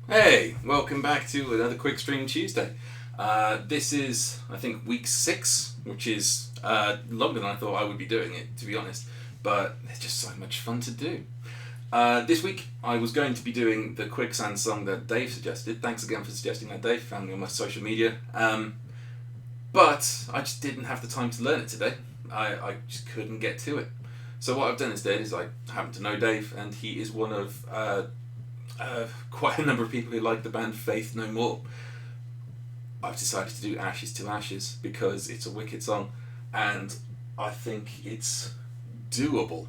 Hey, welcome back to another Quickstream Tuesday. This is, I think, week 6, which is longer than I thought I would be doing it, to be honest. But it's just so much fun to do. This week, I was going to be doing the Quicksand song that Dave suggested. Thanks again for suggesting that, Dave. Found me on my social media. But I just didn't have the time to learn it today. I just couldn't get to it. So what I've done instead is I happen to know Dave, and he is one of quite a number of people who like the band Faith No More. I've decided to do Ashes to Ashes because it's a wicked song and I think it's doable.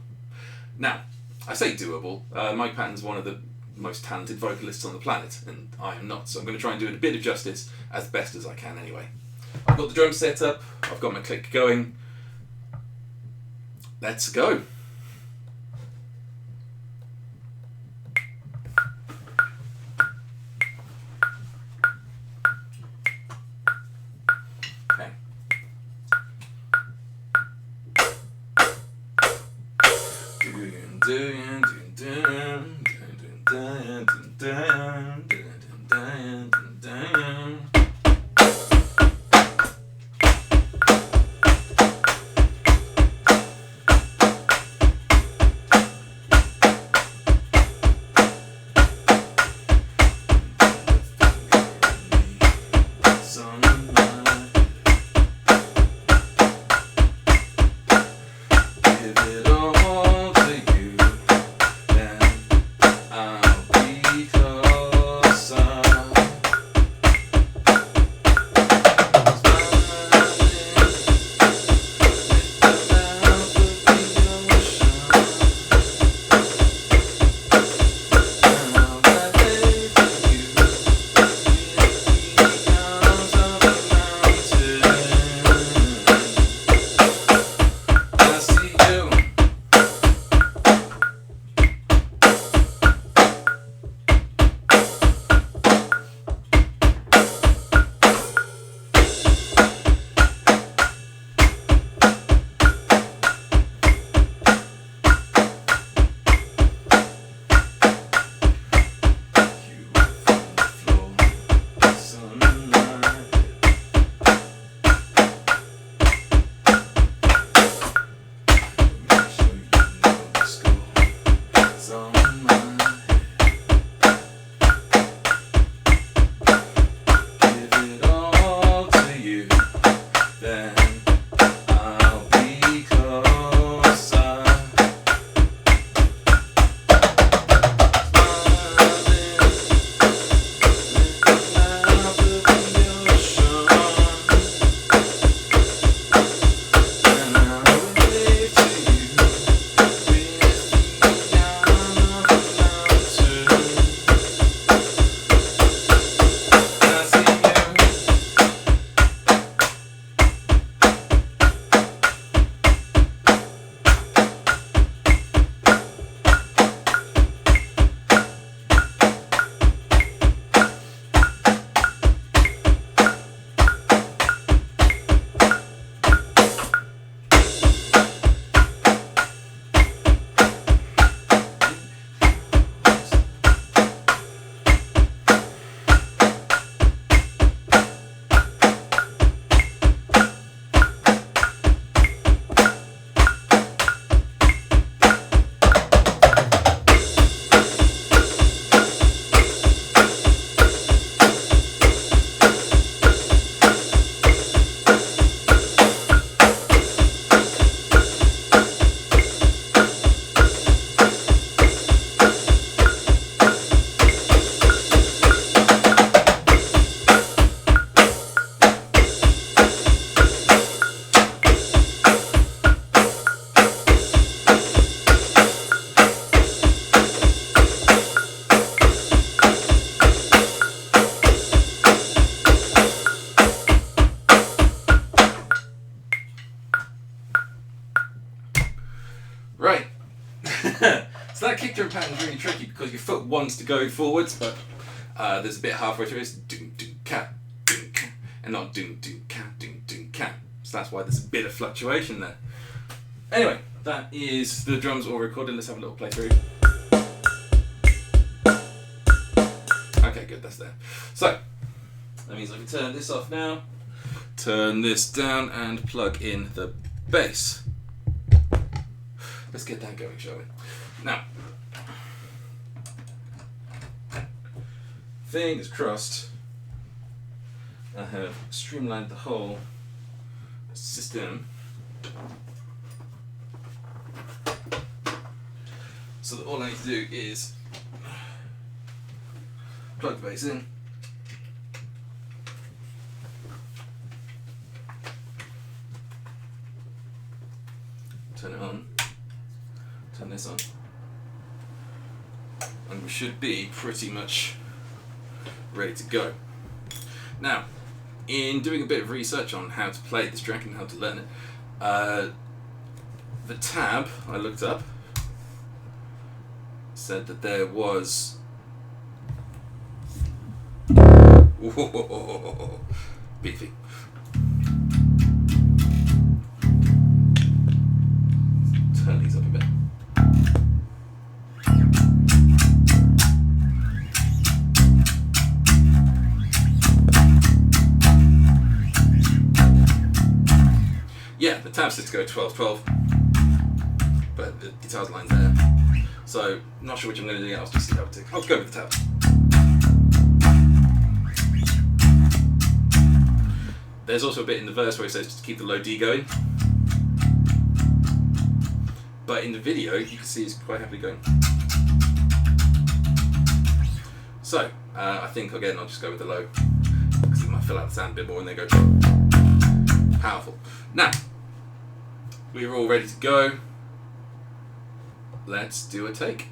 Now, I say doable, Mike Patton's one of the most talented vocalists on the planet and I am not, so I'm going to try and do it a bit of justice as best as I can anyway. I've got the drums set up, I've got my click going. Let's go. Right. So that kick drum pattern is really tricky because your foot wants to go forwards, but there's a bit halfway through. It's doom doom cat, and not doom doom cat. So that's why there's a bit of fluctuation there. Anyway, that is the drums all recorded. Let's have a little play through. Okay. Okay, good, that's there. So, that means I can turn this off now, turn this down, and plug in the bass. Let's get that going, shall we? Now, fingers crossed, I have streamlined the whole system so that all I need to do is plug the bass in, turn it on, turn this on, and we should be pretty much ready to go. Now, in doing a bit of research on how to play this track and how to learn it, the tab I looked up said that there was beefy. Turn these up a bit. Yeah, the tab says to go 12-12, but the guitar's line's there. So, not sure which I'm going to do. I'll just see how it takes. I'll go with the tab. There's also a bit in the verse where it says just to keep the low D going. But in the video, you can see it's quite happily going. So, I think again I'll just go with the low, because it might fill out the sound a bit more and then go powerful. Now, we're all ready to go. Let's do a take.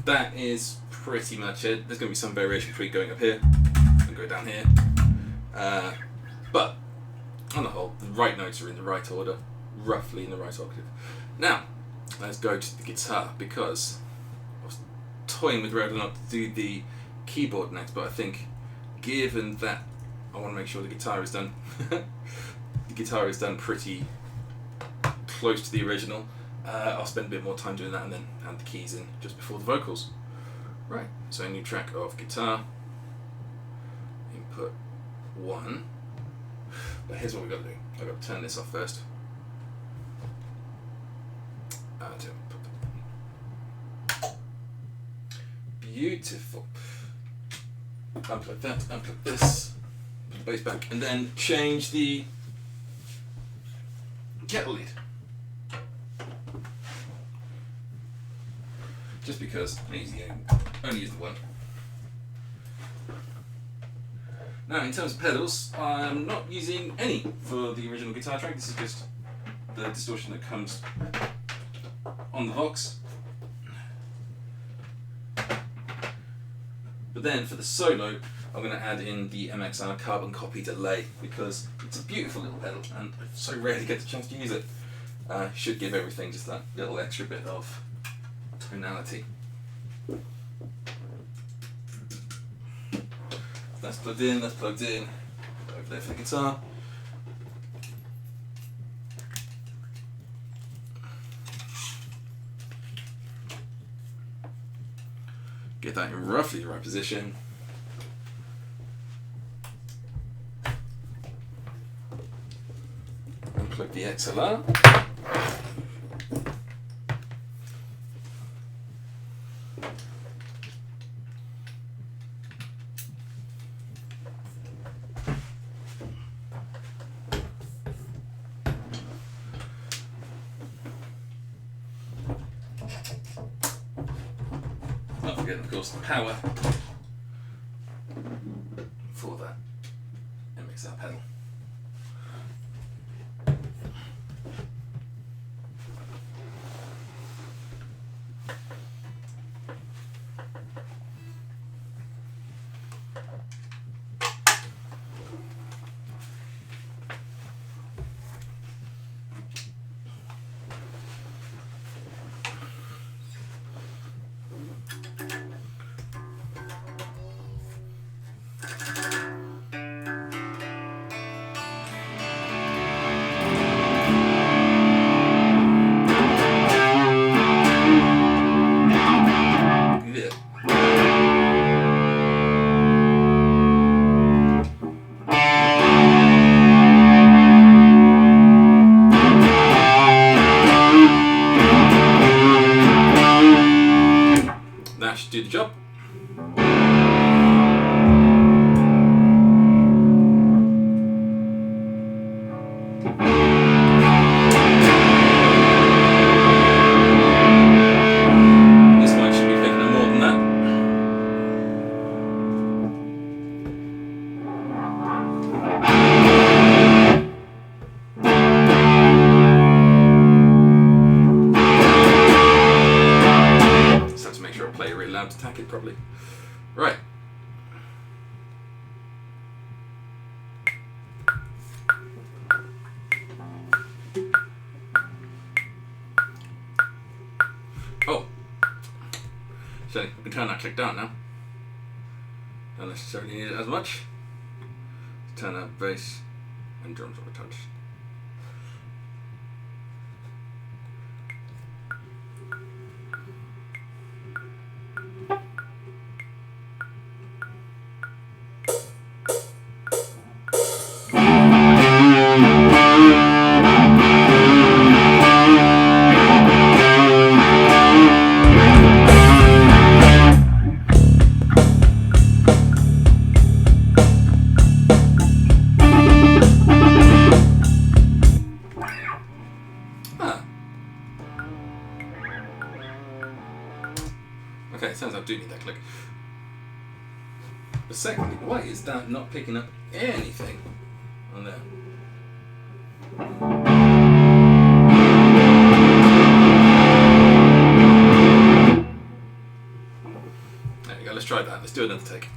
That is pretty much it. There's going to be some variation between going up here and go down here. But on the whole, the right notes are in the right order, roughly in the right octave. Now, let's go to the guitar, because I was toying with whether or not to do the keyboard next, but I think given that I want to make sure the guitar is done, the guitar is done pretty close to the original. I'll spend a bit more time doing that and then add the keys in just before the vocals. Right, so a new track of guitar, input 1, but here's what we've got to do. I've got to turn this off first. Beautiful. Unplug that, unplug this, put the bass back, and then change the kettle lead. Just because I only use the one. Now, in terms of pedals, I'm not using any for the original guitar track. This is just the distortion that comes on the Vox. But then for the solo, I'm going to add in the MXR carbon copy delay, because it's a beautiful little pedal and I so rarely get the chance to use it. Should give everything just that little extra bit of tonality. That's plugged in, that's plugged in. Over there for the guitar. Get that in roughly the right position. Unplug the XLR. Not forgetting, of course, the power for that MXR pedal. That should do the job. This mic should be picking up more than that. Just have to make sure I play really loud to tack it properly. Right. Oh. So we can turn that click down now. Don't necessarily need it as much. Let's turn that bass and drums up a touch. secondly, why is that not picking up anything on there? There we go, let's try that. Let's do another take.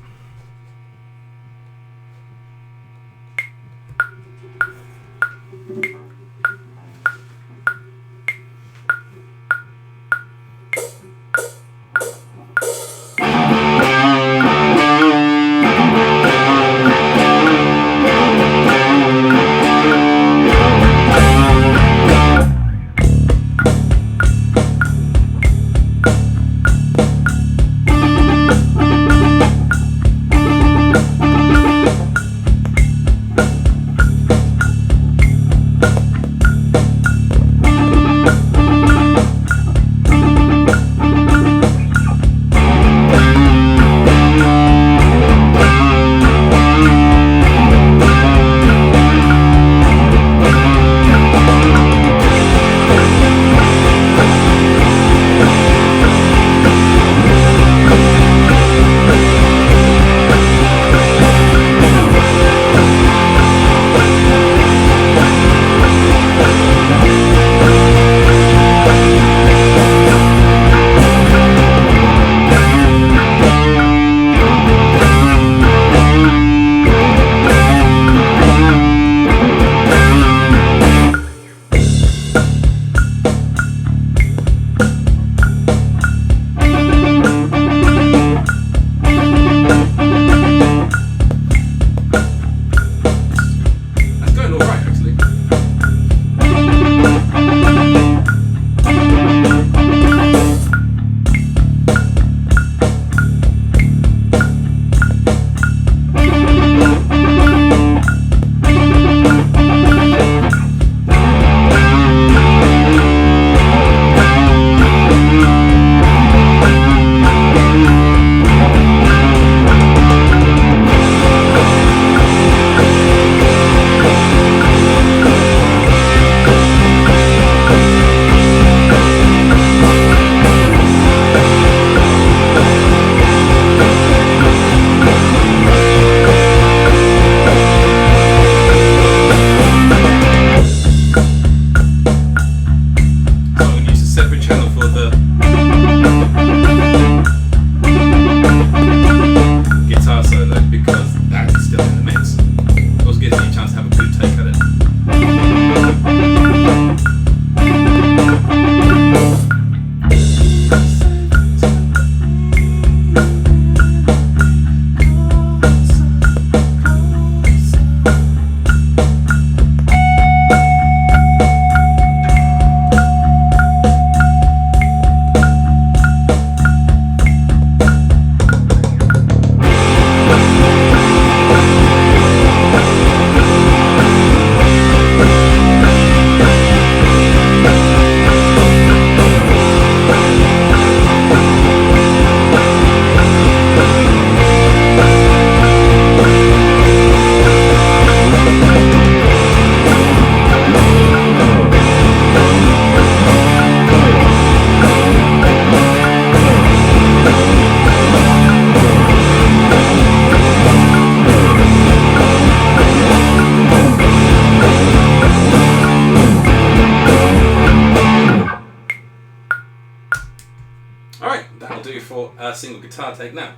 For a single guitar take. Now,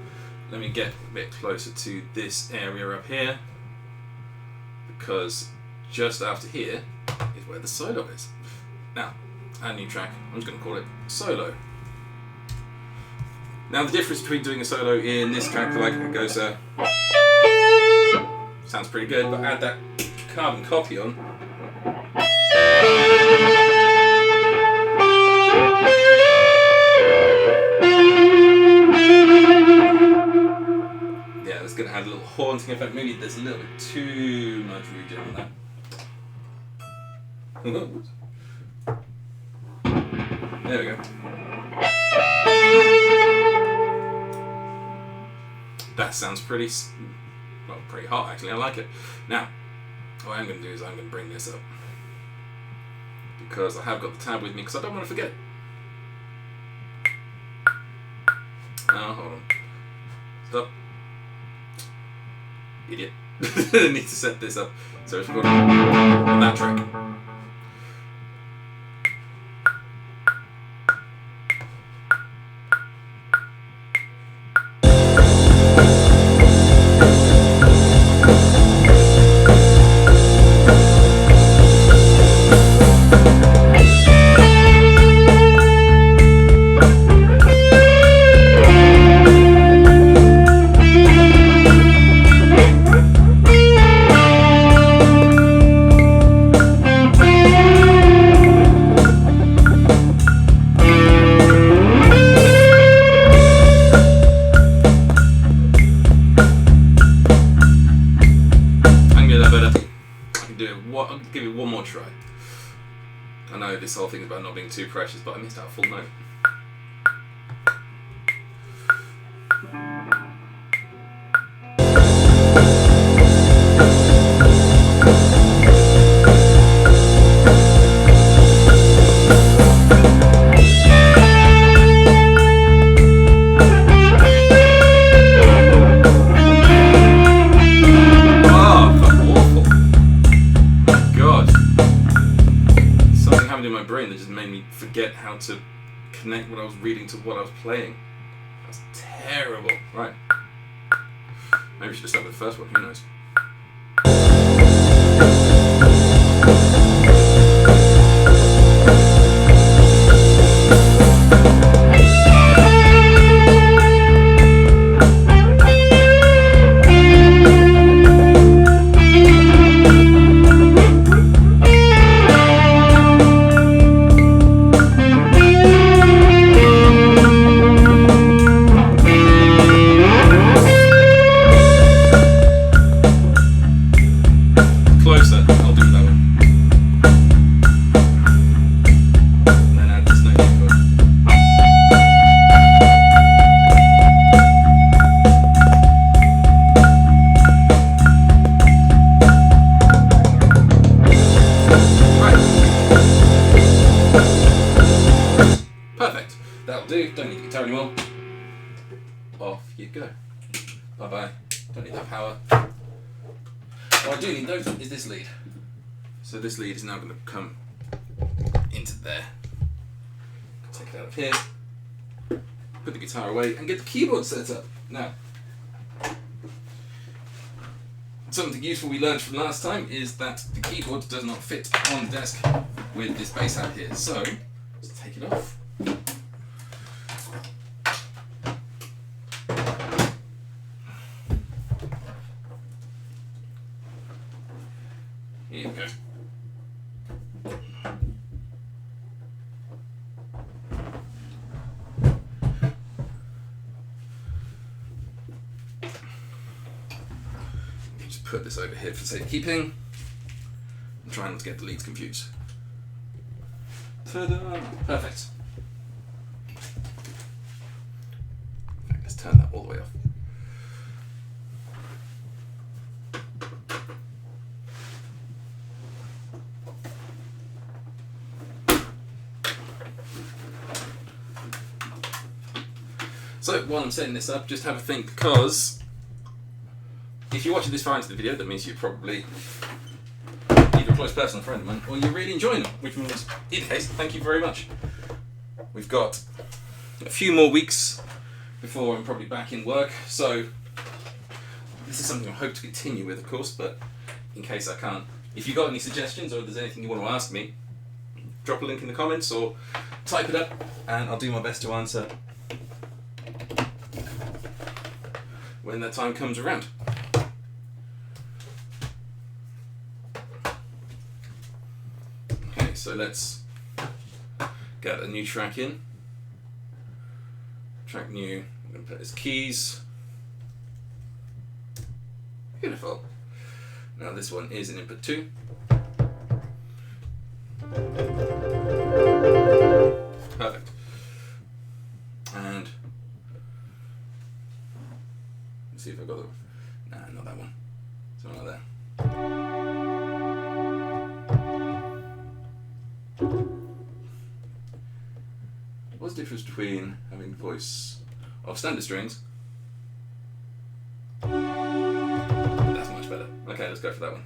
let me get a bit closer to this area up here, because just after here is where the solo is. Now, a new track, I'm just going to call it Solo. Now, the difference between doing a solo in this track, like it goes, sounds pretty good, but add that carbon copy on. It's going to add a little haunting effect. Maybe there's a little bit too much reverb on that. There we go. That sounds pretty hot actually. I like it. Now, what I'm going to do is I'm going to bring this up, because I have got the tab with me, because I don't want to forget it. Oh, hold on. Stop. idiot. I need to set this up. So it's recording on that track. I'll give it one more try. I know this whole thing is about not being too precious, but I missed out a full note. That just made me forget how to connect what I was reading to what I was playing. That's terrible. Right. Maybe we should have started with the first one, who knows? That'll do, don't need the guitar anymore. Off you go. Bye bye. Don't need that power. What I do need though is this lead. So this lead is now going to come into there. Take it out of here. Put the guitar away and get the keyboard set up. Now, something useful we learned from last time is that the keyboard does not fit on the desk with this bass out here. So, let's take it off. Here we go. Just put this over here for safekeeping and try not to get the leads confused. Ta-da! Perfect. In fact, let's turn that all the way off. So while I'm setting this up, just have a think, because if you're watching this far into the video, that means you're probably either a close personal friend of mine or you're really enjoying them, which means, in either case, thank you very much. We've got a few more weeks before I'm probably back in work, so this is something I hope to continue with, of course, but in case I can't, if you've got any suggestions or if there's anything you want to ask me, drop a link in the comments or type it up and I'll do my best to answer when that time comes around. Okay, so let's get a new track in. Track new, I'm going to put as keys. Beautiful. Now this one is an input 2. Perfect. And let's see if I've got the, nah, not that one. Something like that. What's the difference between having the voice of standard strings? That's go for that one.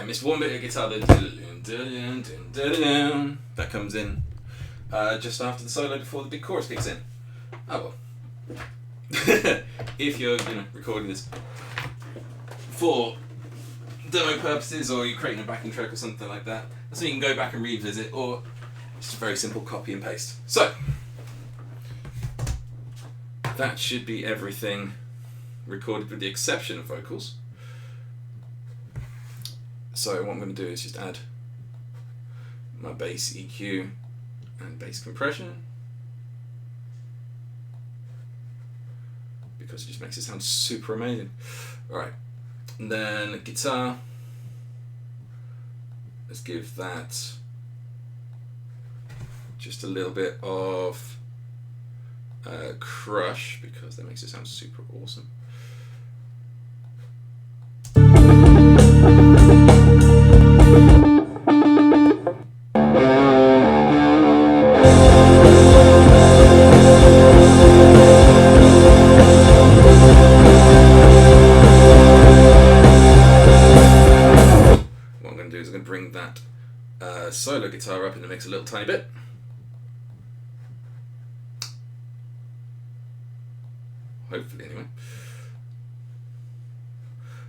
It's one bit of guitar that comes in just after the solo before the big chorus kicks in. Oh well. If you're recording this for demo purposes, or you're creating a backing track or something like that, that's when you can go back and revisit, or it's a very simple copy and paste. So that should be everything recorded with the exception of vocals. So what I'm going to do is just add my bass EQ and bass compression, because it just makes it sound super amazing. Alright, and then guitar, let's give that just a little bit of crush, because that makes it sound super awesome. is I'm going to bring that solo guitar up in the mix a little tiny bit. Hopefully, anyway.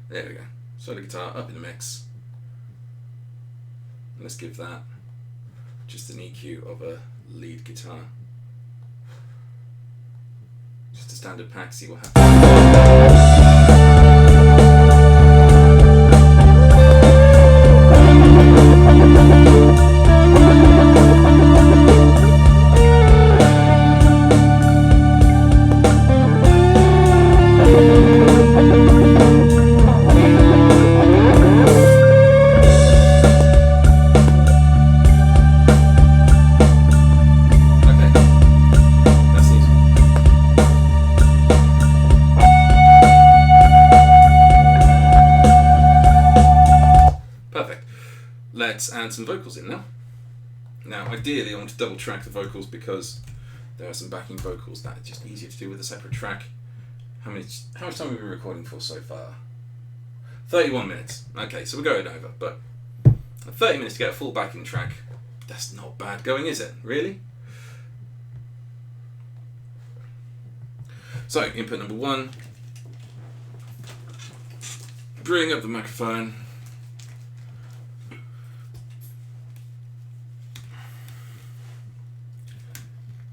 There we go. Solo guitar up in the mix. And let's give that just an EQ of a lead guitar. Just a standard pack, see what happens. Let's add some vocals in now. Now, ideally, I want to double track the vocals because there are some backing vocals that are just easier to do with a separate track. How much time have we been recording for so far? 31 minutes. Okay, so we're going over, but 30 minutes to get a full backing track, that's not bad going, is it? Really? So, input number 1. Bring up the microphone.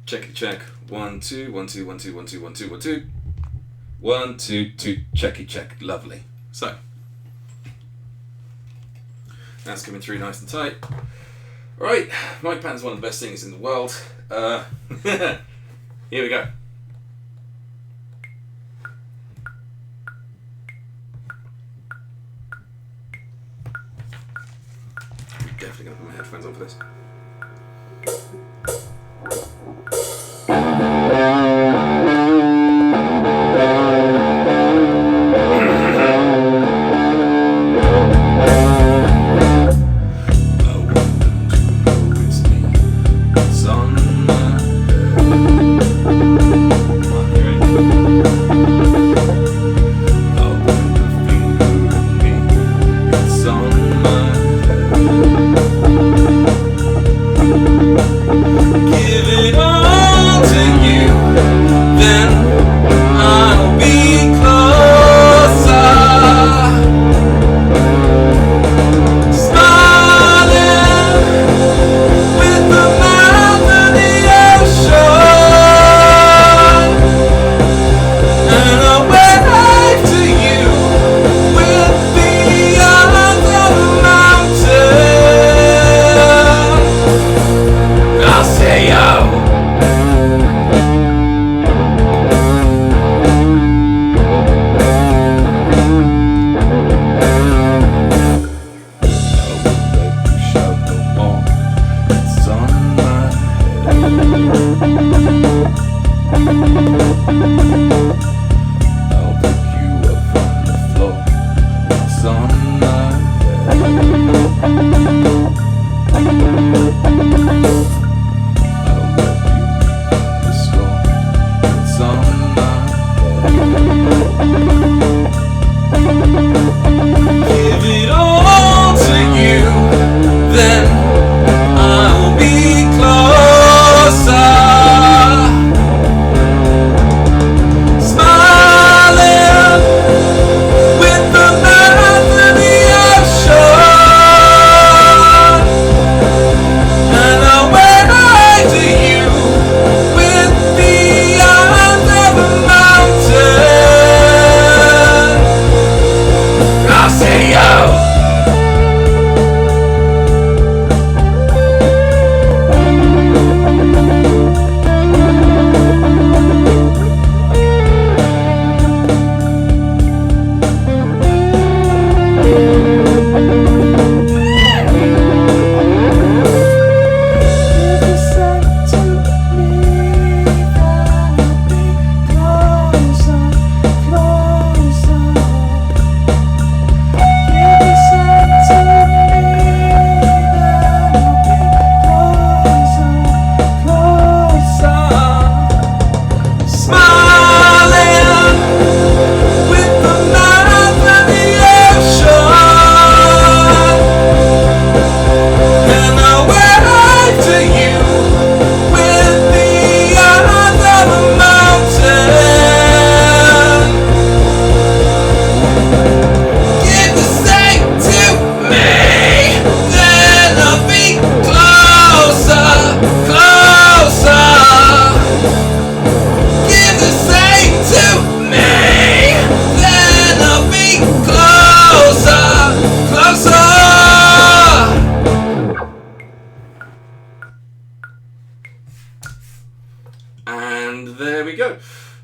Check it, check. 1, 2, 1, 2, 1, 2, 1, 2, 1, 2, 1, 2. 1, 2, 2, check it, check. Lovely. So, that's coming through nice and tight. Right, mic pattern is one of the best things in the world. Here we go. I'm definitely going to put my headphones on for this.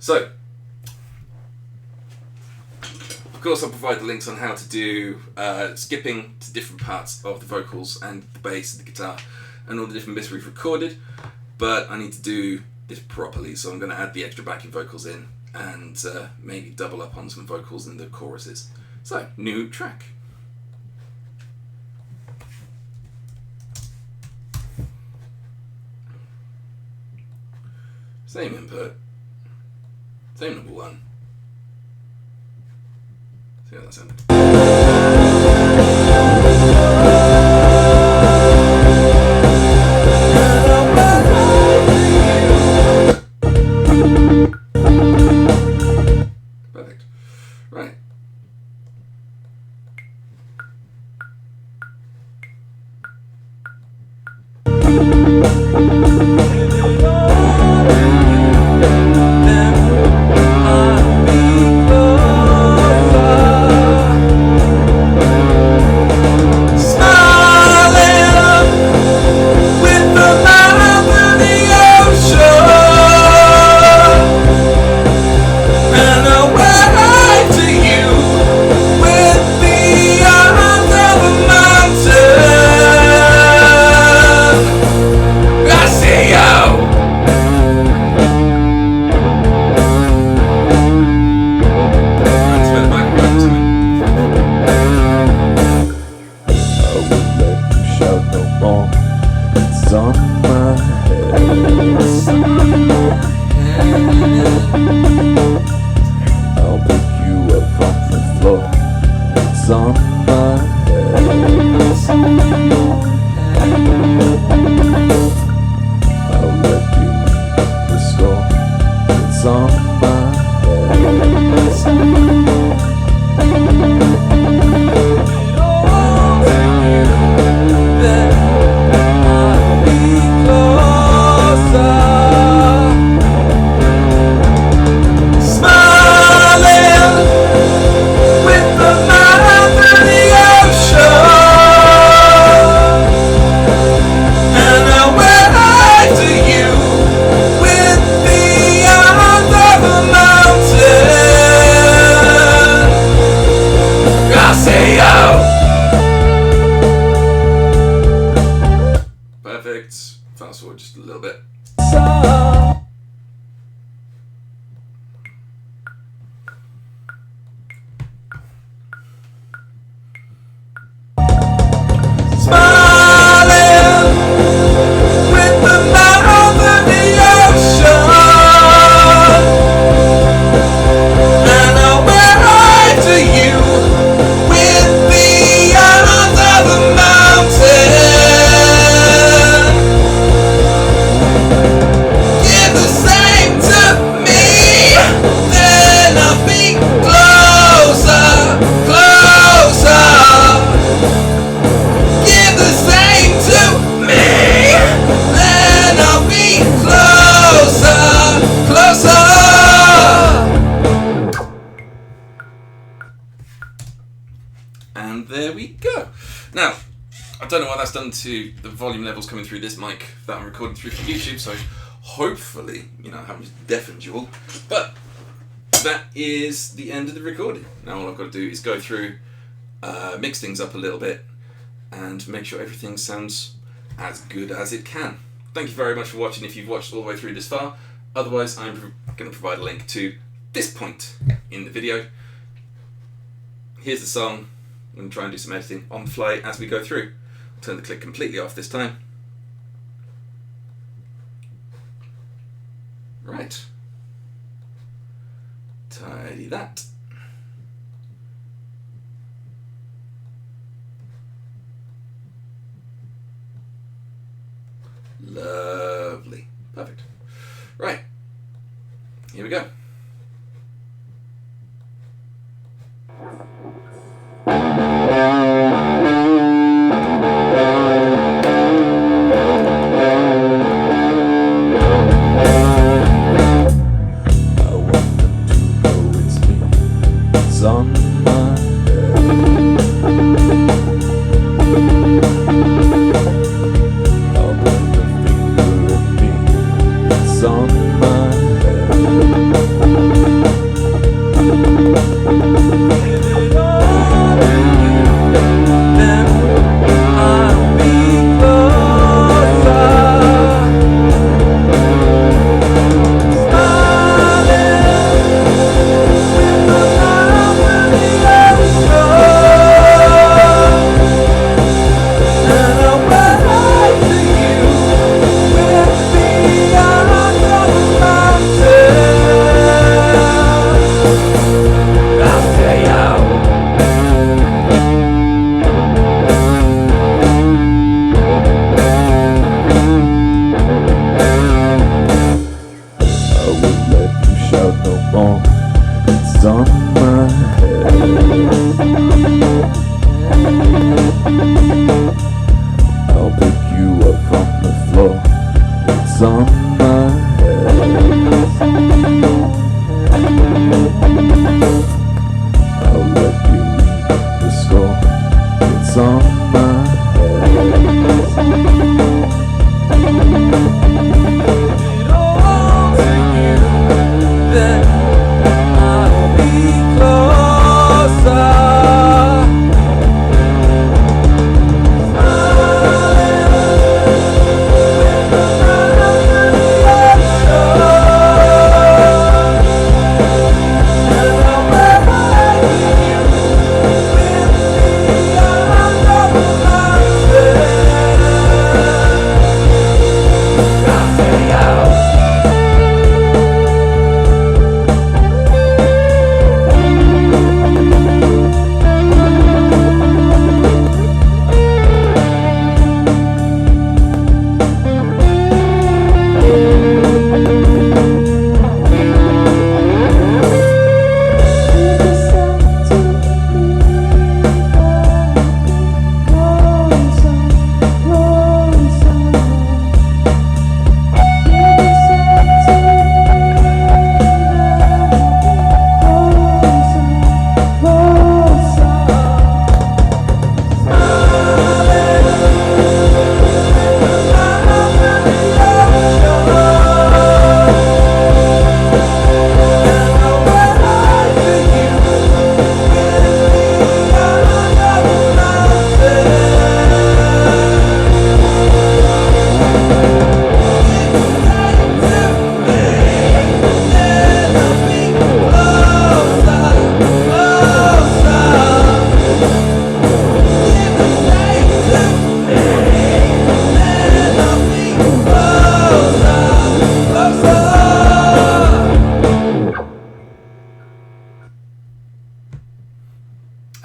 So, of course, I'll provide the links on how to do skipping to different parts of the vocals and the bass and the guitar and all the different bits we've recorded, but I need to do this properly, so I'm going to add the extra backing vocals in and maybe double up on some vocals in the choruses. So, new track. Same input, same number one. See how that sounded. Perfect. Right. Fast forward just a little bit. And there we go. Now, I don't know what that's done to the volume levels coming through this mic that I'm recording through for YouTube, so hopefully, I haven't deafened you all. But that is the end of the recording. Now all I've got to do is go through, mix things up a little bit, and make sure everything sounds as good as it can. Thank you very much for watching if you've watched all the way through this far. Otherwise, I'm going to provide a link to this point in the video. Here's the song. I'm going to try and do some editing on the fly as we go through. I'll turn the click completely off this time. Right. Tidy that. Lovely. Perfect. Right. Here we go. on my head. I'll let you read the score. It's on my head. It all to you, then I'll be closer.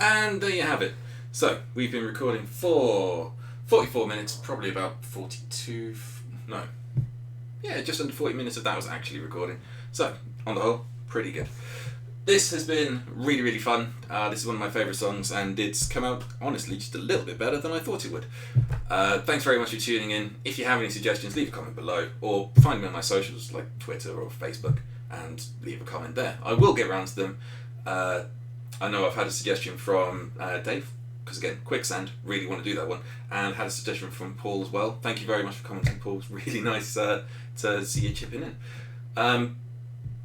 And there you have it. So, we've been recording for 44 minutes, probably about 42, no, yeah, just under 40 minutes of that was actually recording. So, on the whole, pretty good. This has been really, really fun. This is one of my favourite songs, and it's come out, honestly, just a little bit better than I thought it would. Thanks very much for tuning in. If you have any suggestions, leave a comment below, or find me on my socials, like Twitter or Facebook, and leave a comment there. I will get around to them. I know I've had a suggestion from Dave, because again, Quicksand, really want to do that one, and had a suggestion from Paul as well. Thank you very much for commenting, Paul. It's really nice to see you chipping in.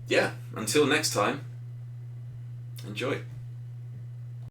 Yeah, until next time, enjoy.